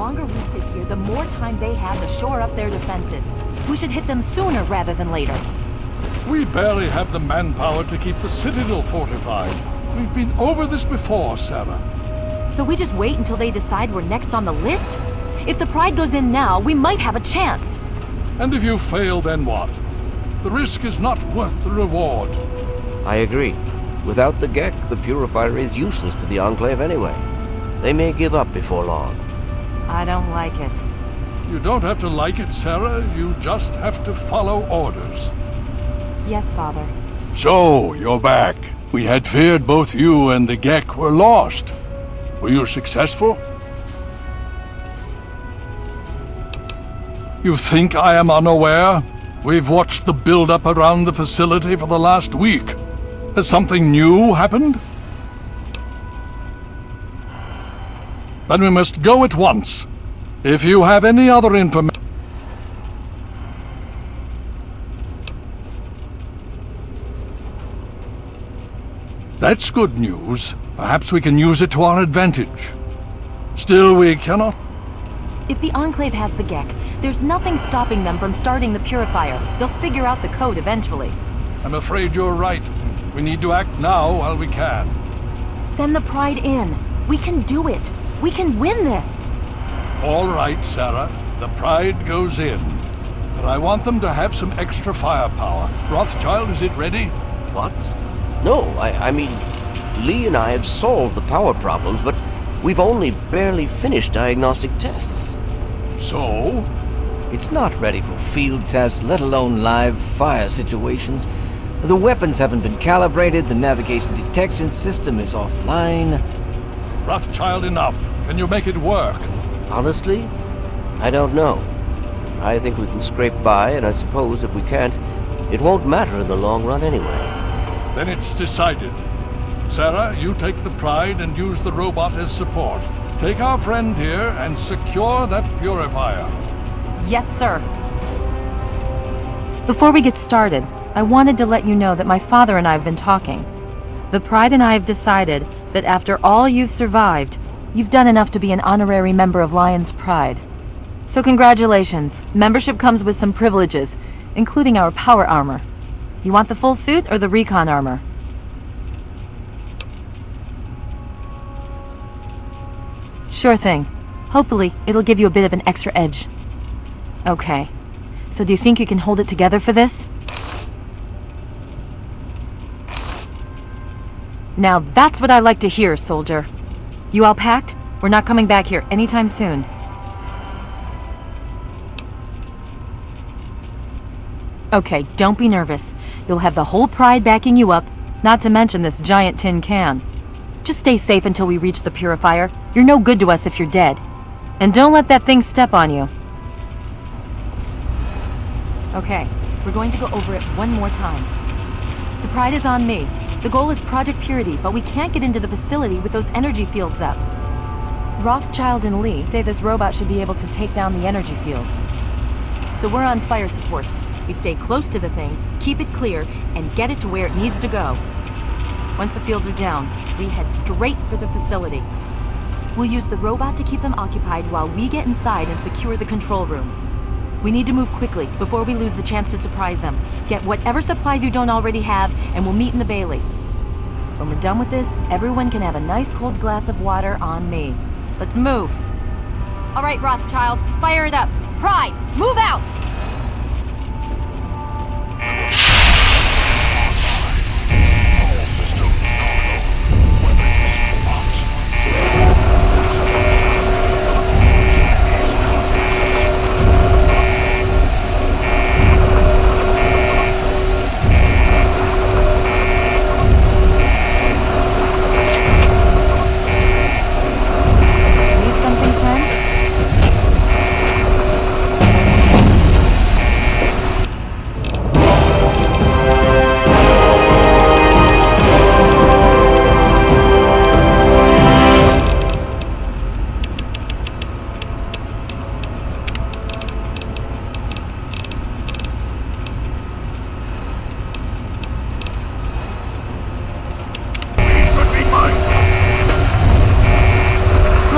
longer we sit here, the more time they have to shore up their defenses. We should hit them sooner rather than later. We barely have the manpower to keep the citadel fortified. We've been over this before, Sarah. So we just wait until they decide we're next on the list? If the Pride goes in now, we might have a chance. And if you fail, then what? The risk is not worth the reward. I agree. Without the Gek, the purifier is useless to the Enclave anyway. They may give up before long. I don't like it. You don't have to like it, Sarah. You just have to follow orders. Yes, Father. So, you're back. We had feared both you and the Gek were lost. Were you successful? You think I am unaware? We've watched the build-up around the facility for the last week. Has something new happened? Then we must go at once. If you have any other information... That's good news. Perhaps we can use it to our advantage. Still, we cannot... If the Enclave has the Gek, there's nothing stopping them from starting the purifier. They'll figure out the code eventually. I'm afraid you're right. We need to act now while we can. Send the Pride in. We can do it. We can win this. All right, Sarah. The Pride goes in. But I want them to have some extra firepower. Rothschild, is it ready? What? No, I mean, Lee and I have solved the power problems, but we've only barely finished diagnostic tests. So? It's not ready for field tests, let alone live fire situations. The weapons haven't been calibrated, the navigation detection system is offline. Rothschild, enough. Can you make it work? Honestly, I don't know. I think we can scrape by, and I suppose if we can't, it won't matter in the long run anyway. Then it's decided. Sarah, you take the Pride and use the robot as support. Take our friend here and secure that purifier. Yes, sir. Before we get started, I wanted to let you know that my father and I have been talking. The Pride and I have decided that after all you've survived, you've done enough to be an honorary member of Lion's Pride. So congratulations. Membership comes with some privileges, including our power armor. You want the full suit or the recon armor? Sure thing. Hopefully, it'll give you a bit of an extra edge. Okay. So do you think you can hold it together for this? Now that's what I like to hear, soldier. You all packed? We're not coming back here anytime soon. Okay, don't be nervous. You'll have the whole Pride backing you up, not to mention this giant tin can. Just stay safe until we reach the purifier. You're no good to us if you're dead. And don't let that thing step on you. Okay, we're going to go over it one more time. The Pride is on me. The goal is Project Purity, but we can't get into the facility with those energy fields up. Rothschild and Lee say this robot should be able to take down the energy fields. So we're on fire support. We stay close to the thing, keep it clear, and get it to where it needs to go. Once the fields are down, we head straight for the facility. We'll use the robot to keep them occupied while we get inside and secure the control room. We need to move quickly before we lose the chance to surprise them. Get whatever supplies you don't already have, and we'll meet in the Bailey. When we're done with this, everyone can have a nice cold glass of water on me. Let's move. All right, Rothschild, fire it up. Pride, move out!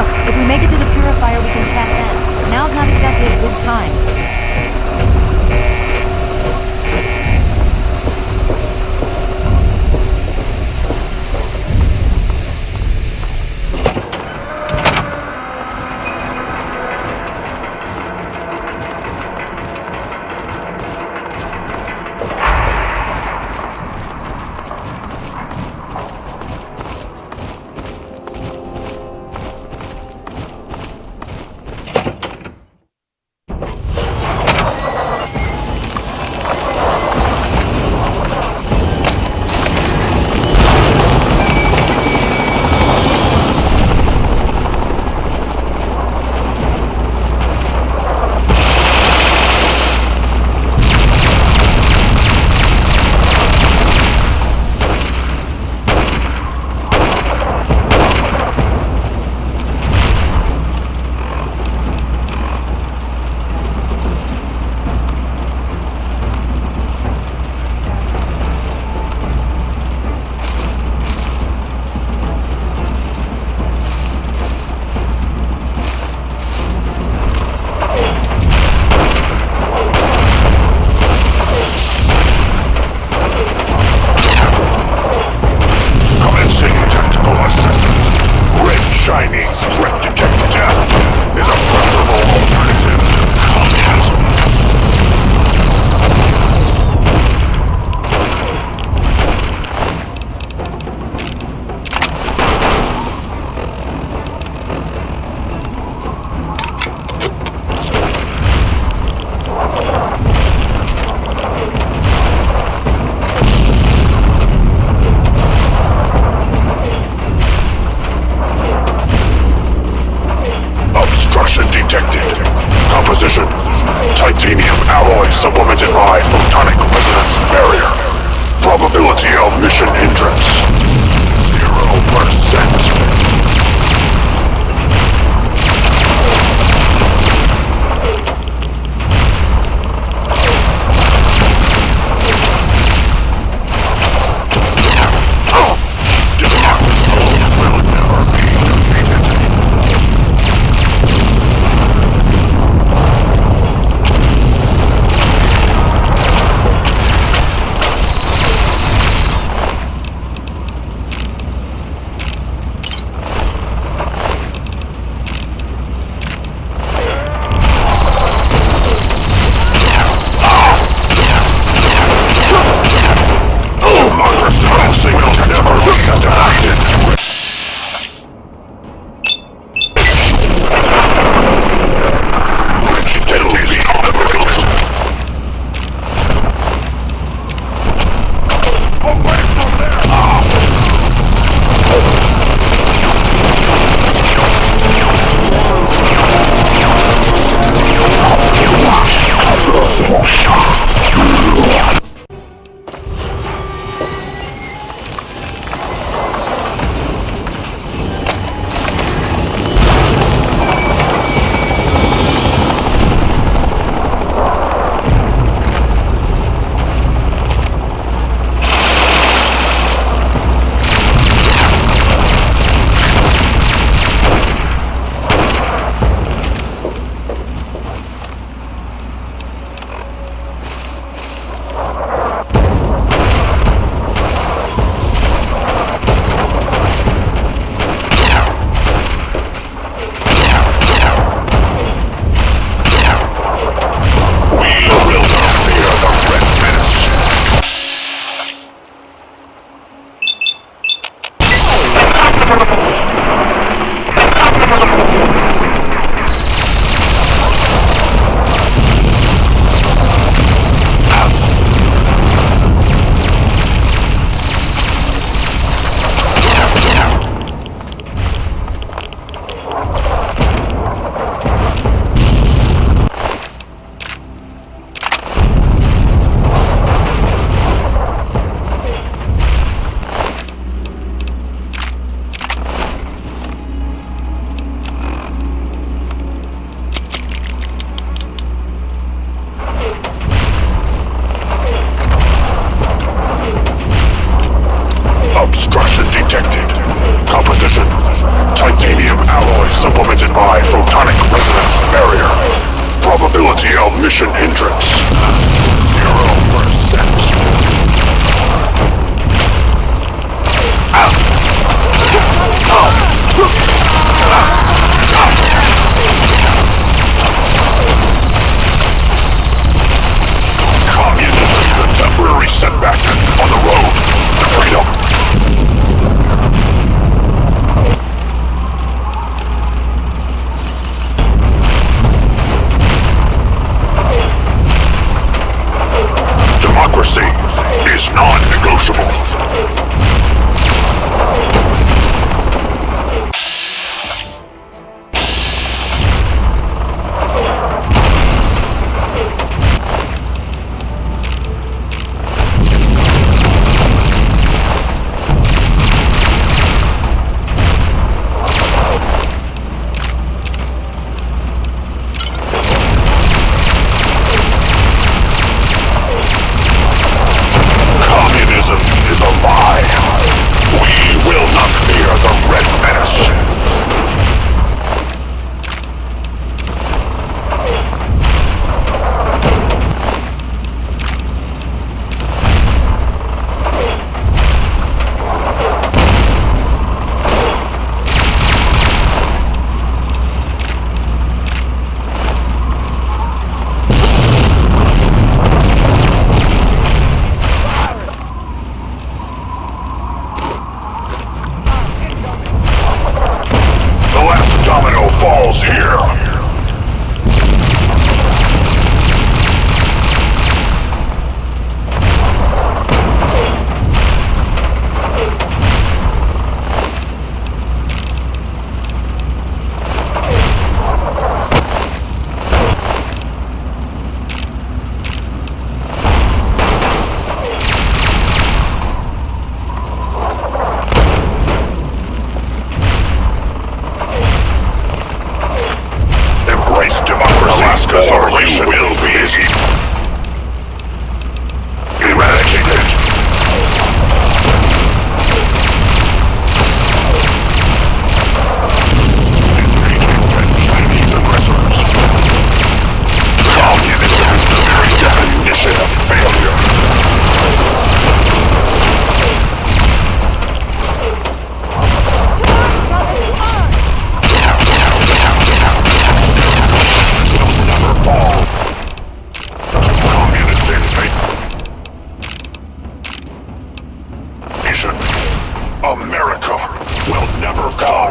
Look, if we make it to the purifier, we can chat then. Now's not exactly a good time. Titanium alloy supplemented by photonic resonance barrier. Probability of mission hindrance 0%. supplemented by photonic resonance barrier. Probability of mission hindrance 0%. Communism is a temporary setback on the road to freedom. Democracy is non-negotiable. Falls here. Alaska's liberation will be eradicated. Engaging with Chinese aggressors. Communism is the very definition of failure. America will never fall.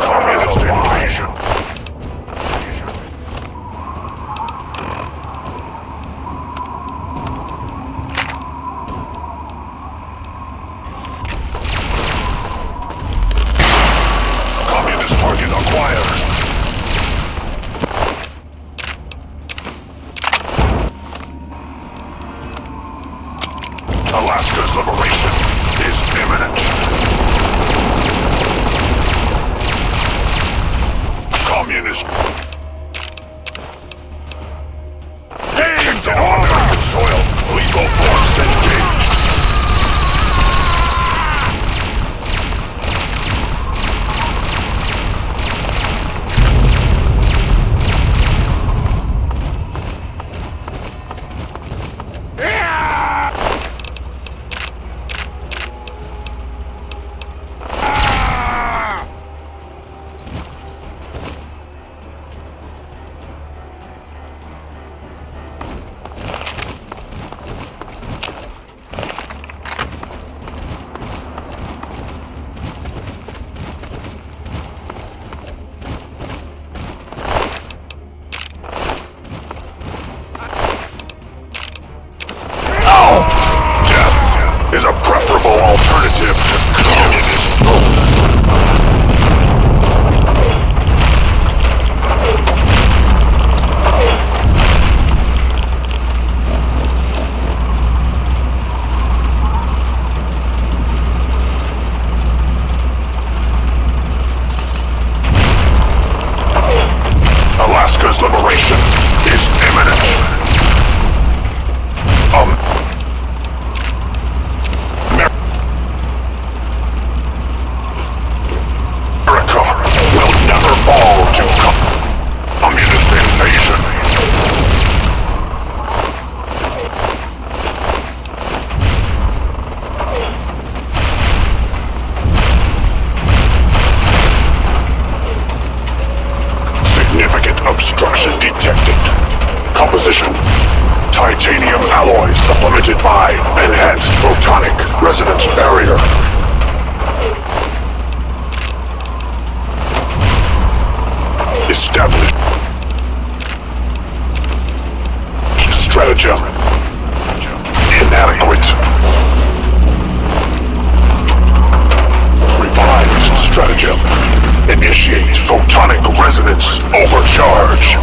Communist invasion. Communist target acquired. Alaska's liberation is imminent. Communist. Kicked on American soil. Lethal force engaged. Is a preferable alternative to communism. Alaska's liberation is imminent. detected. Composition: titanium alloy supplemented by enhanced photonic resonance barrier. Established stratagem inadequate. Revised stratagem. Initiate photonic resonance overcharge.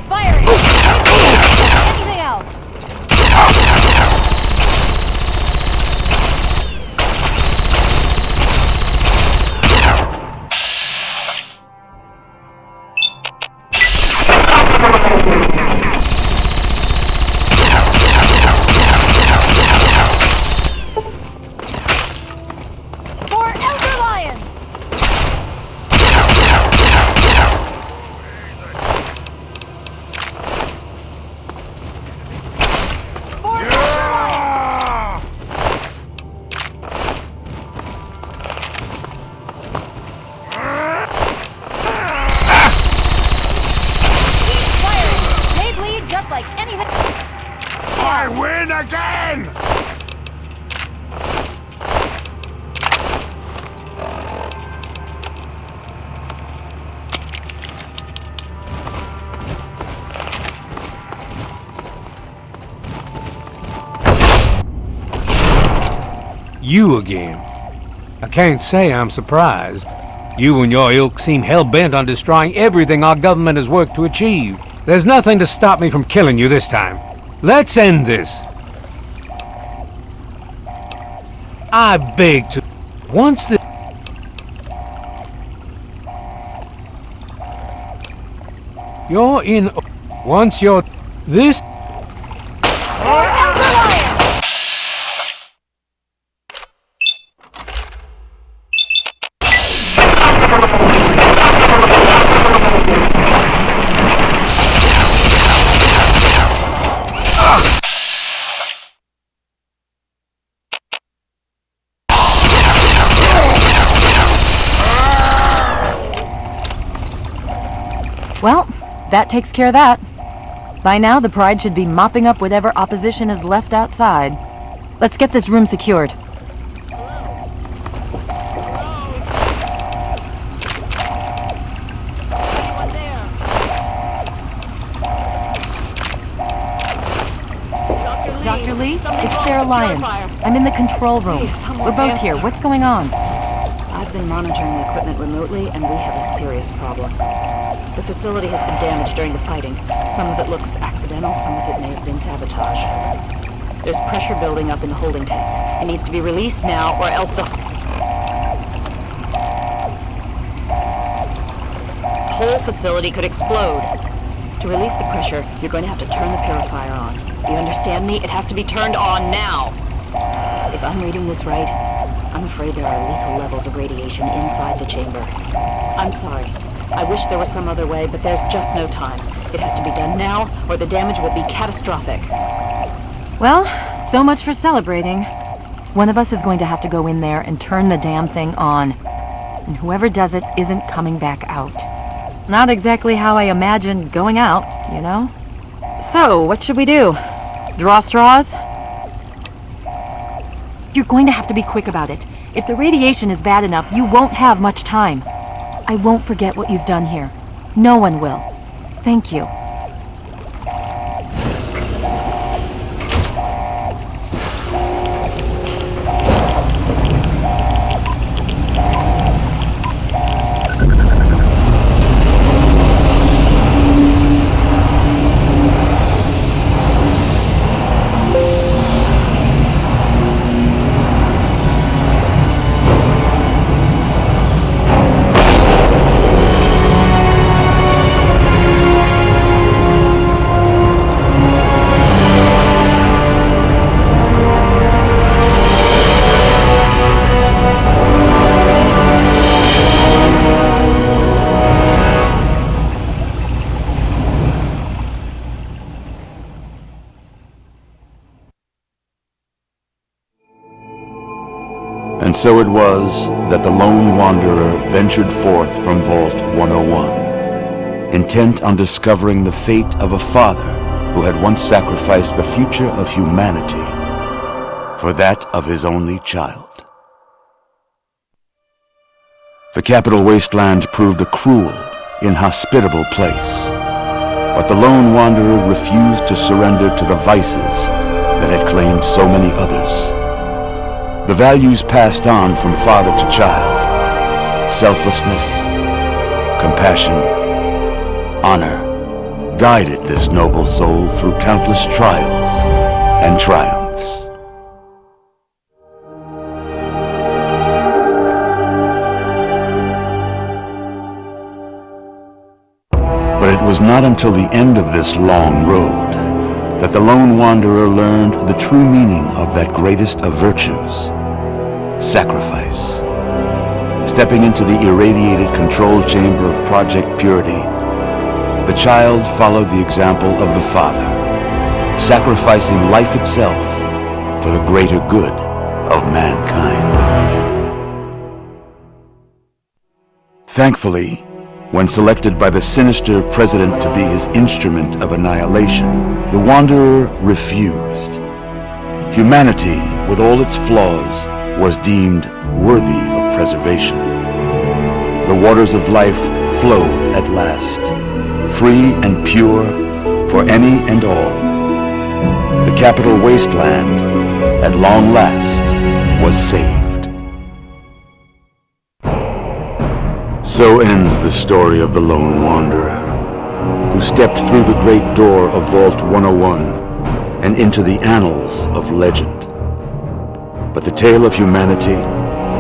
Firing! Anything else? For Elder Lions! For Elder Lions! Keep firing! They bleed just like anything. I win again! You again. I can't say I'm surprised. You and your ilk seem hell-bent on destroying everything our government has worked to achieve. There's nothing to stop me from killing you this time. Let's end this. I beg to... Once the... You're in... Once you're... This... For Elder Lions! Well, that takes care of that. By now, the Pride should be mopping up whatever opposition is left outside. Let's get this room secured. Dr. Lee, it's Sarah Lyons. I'm in the control room. We're both here. What's going on? I've been monitoring the equipment remotely, and we have a serious problem. The facility has been damaged during the fighting. Some of it looks accidental, some of it may have been sabotage. There's pressure building up in the holding tanks. It needs to be released now, or else the whole facility could explode. To release the pressure, you're going to have to turn the purifier on. Do you understand me? It has to be turned on now. If I'm reading this right, I'm afraid there are lethal levels of radiation inside the chamber. I'm sorry. I wish there was some other way, but there's just no time. It has to be done now, or the damage will be catastrophic. Well, so much for celebrating. One of us is going to have to go in there and turn the damn thing on. And whoever does it isn't coming back out. Not exactly how I imagined going out, you know? So, what should we do? Draw straws? You're going to have to be quick about it. If the radiation is bad enough, you won't have much time. I won't forget what you've done here. No one will. Thank you. so it was that the lone wanderer ventured forth from Vault 101, intent on discovering the fate of a father who had once sacrificed the future of humanity for that of his only child. The Capital Wasteland proved a cruel, inhospitable place, but the lone wanderer refused to surrender to the vices that had claimed so many others. The values passed on from father to child: selflessness, compassion, honor, guided this noble soul through countless trials and triumphs. But it was not until the end of this long road that the lone wanderer learned the true meaning of that greatest of virtues: sacrifice. Stepping into the irradiated control chamber of Project Purity, the child followed the example of the father, sacrificing life itself for the greater good of mankind. Thankfully, when selected by the sinister president to be his instrument of annihilation, the Wanderer refused. Humanity, with all its flaws, was deemed worthy of preservation. The waters of life flowed at last, free and pure for any and all. The Capital Wasteland, at long last, was saved. So ends the story of the lone wanderer, who stepped through the great door of Vault 101 and into the annals of legend. But the tale of humanity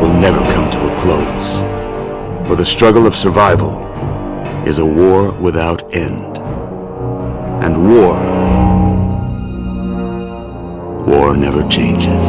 will never come to a close, for the struggle of survival is a war without end. And war never changes.